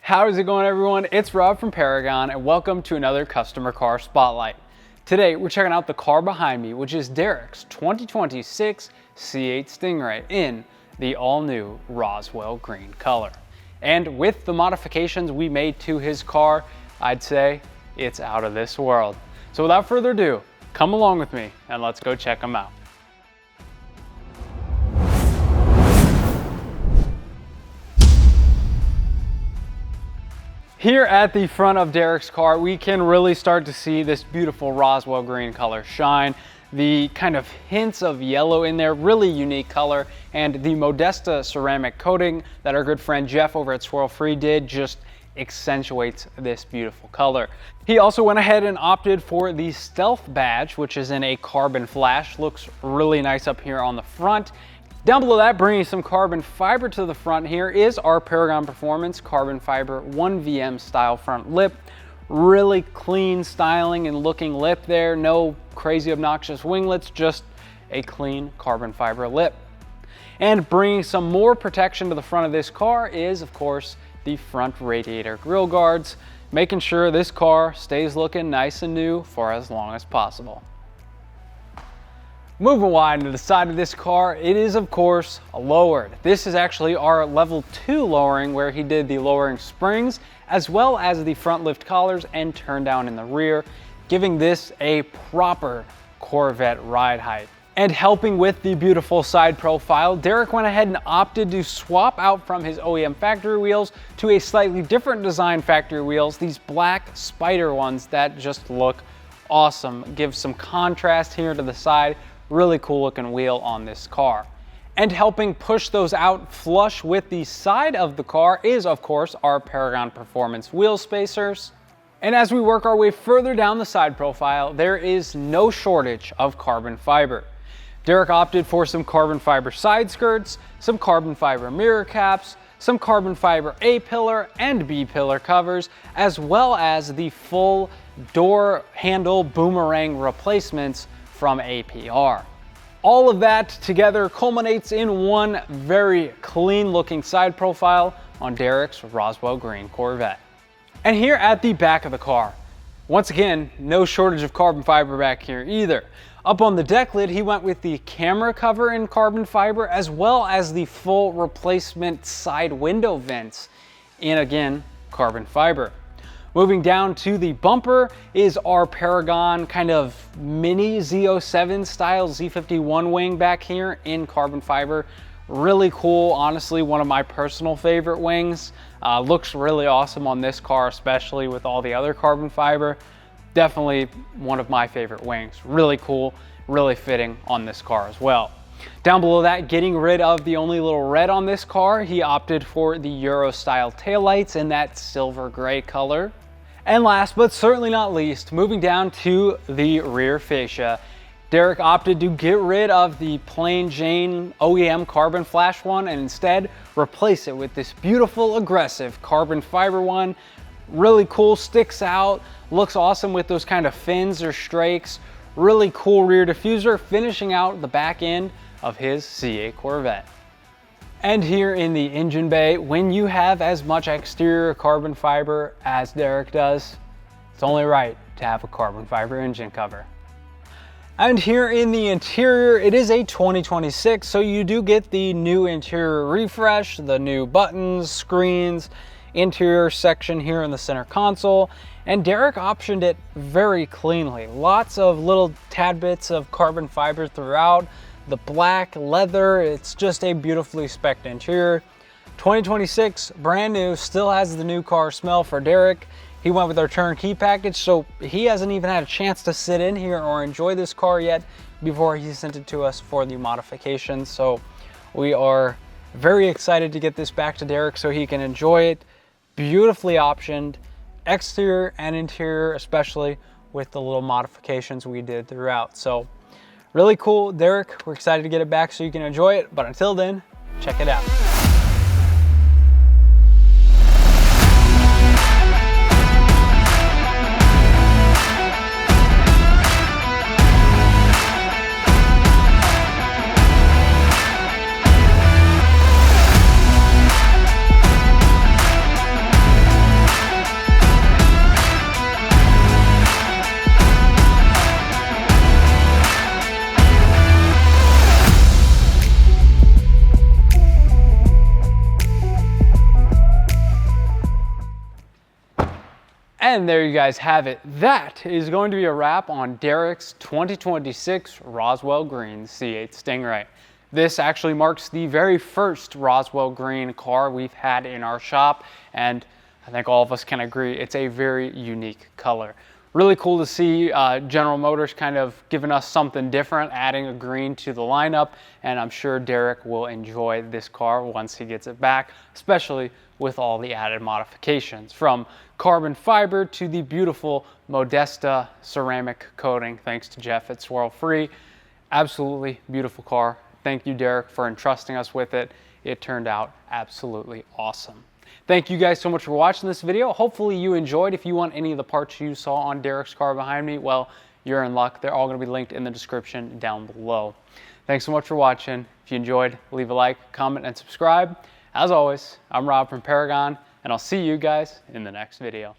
How's it going, everyone? It's Rob from Paragon and welcome to another customer car spotlight. Today we're checking out the car behind me, which is Derek's 2026 C8 Stingray in the all-new Roswell Green color. And with the modifications we made to his car, I'd say it's out of this world. So without further ado, come along with me and let's go check them out. Here at the front of Derek's car, we can really start to see this beautiful Roswell green color shine. The kind of hints of yellow in there, really unique color, and the Modesta ceramic coating that our good friend Jeff over at Swirl Free did just accentuates this beautiful color. He also went ahead and opted for the Stealth badge, which is in a carbon flash. Looks really nice up here on the front. Down below that, bringing some carbon fiber to the front here, is our Paragon Performance carbon fiber 1VM style front lip. Really clean styling and looking lip there. No crazy obnoxious winglets, just a clean carbon fiber lip. And bringing some more protection to the front of this car is, of course, the front radiator grille guards, making sure this car stays looking nice and new for as long as possible. Moving wide to the side of this car, it is of course lowered. This is actually our level 2 lowering, where he did the lowering springs as well as the front lift collars and turn down in the rear, giving this a proper Corvette ride height. And helping with the beautiful side profile, Derek went ahead and opted to swap out from his OEM factory wheels to a slightly different design factory wheels, these black spider ones that just look awesome. Give some contrast here to the side. Really cool looking wheel on this car. And helping push those out flush with the side of the car is, of course, our Paragon Performance wheel spacers. And as we work our way further down the side profile, there is no shortage of carbon fiber. Derek opted for some carbon fiber side skirts, some carbon fiber mirror caps, some carbon fiber A-pillar and B-pillar covers, as well as the full door handle boomerang replacements from APR. All of that together culminates in one very clean looking side profile on Derek's Roswell Green Corvette. And here at the back of the car, once again, no shortage of carbon fiber back here either. Up on the deck lid, he went with the camera cover in carbon fiber as well as the full replacement side window vents in, again, carbon fiber. Moving down to the bumper is our Paragon kind of mini Z07 style Z51 wing back here in carbon fiber. Really cool, honestly, one of my personal favorite wings. Looks really awesome on this car, especially with all the other carbon fiber. Definitely one of my favorite wings. Really cool, really fitting on this car as well. Down below that, getting rid of the only little red on this car, he opted for the Euro style taillights in that silver gray color. And last but certainly not least, moving down to the rear fascia, Derek opted to get rid of the plain Jane OEM carbon flash one and instead replace it with this beautiful aggressive carbon fiber one. Really cool, sticks out, looks awesome with those kind of fins or strakes. Really cool rear diffuser, finishing out the back end of his C8 Corvette. And here in the engine bay, when you have as much exterior carbon fiber as Derek does, it's only right to have a carbon fiber engine cover. And here in the interior, it is a 2026, so you do get the new interior refresh, the new buttons, screens, interior section here in the center console, and Derek optioned it very cleanly. Lots of little tad bits of carbon fiber throughout. The black leather, it's just a beautifully spec'd interior. 2026, brand new, still has the new car smell for Derek. He went with our turnkey package, so he hasn't even had a chance to sit in here or enjoy this car yet before he sent it to us for the modifications. So we are very excited to get this back to Derek so he can enjoy it. Beautifully optioned, exterior and interior, especially with the little modifications we did throughout. So really cool, Derek. We're excited to get it back so you can enjoy it. But until then, check it out. And there you guys have it. That is going to be a wrap on Derek's 2026 Roswell Green C8 Stingray. This actually marks the very first Roswell Green car we've had in our shop, and I think all of us can agree it's a very unique color. Really cool to see General Motors kind of giving us something different, adding a green to the lineup, and I'm sure Derek will enjoy this car once he gets it back, especially with all the added modifications, from carbon fiber to the beautiful Modesta ceramic coating thanks to Jeff at Swirl Free. Absolutely beautiful car. Thank you, Derek, for entrusting us with it. It turned out absolutely awesome. Thank you guys so much for watching this video. Hopefully you enjoyed. If you want any of the parts you saw on Derek's car behind me, well, you're in luck. They're all going to be linked in the description down below. Thanks so much for watching. If you enjoyed, leave a like, comment, and subscribe. As always, I'm Rob from Paragon, and I'll see you guys in the next video.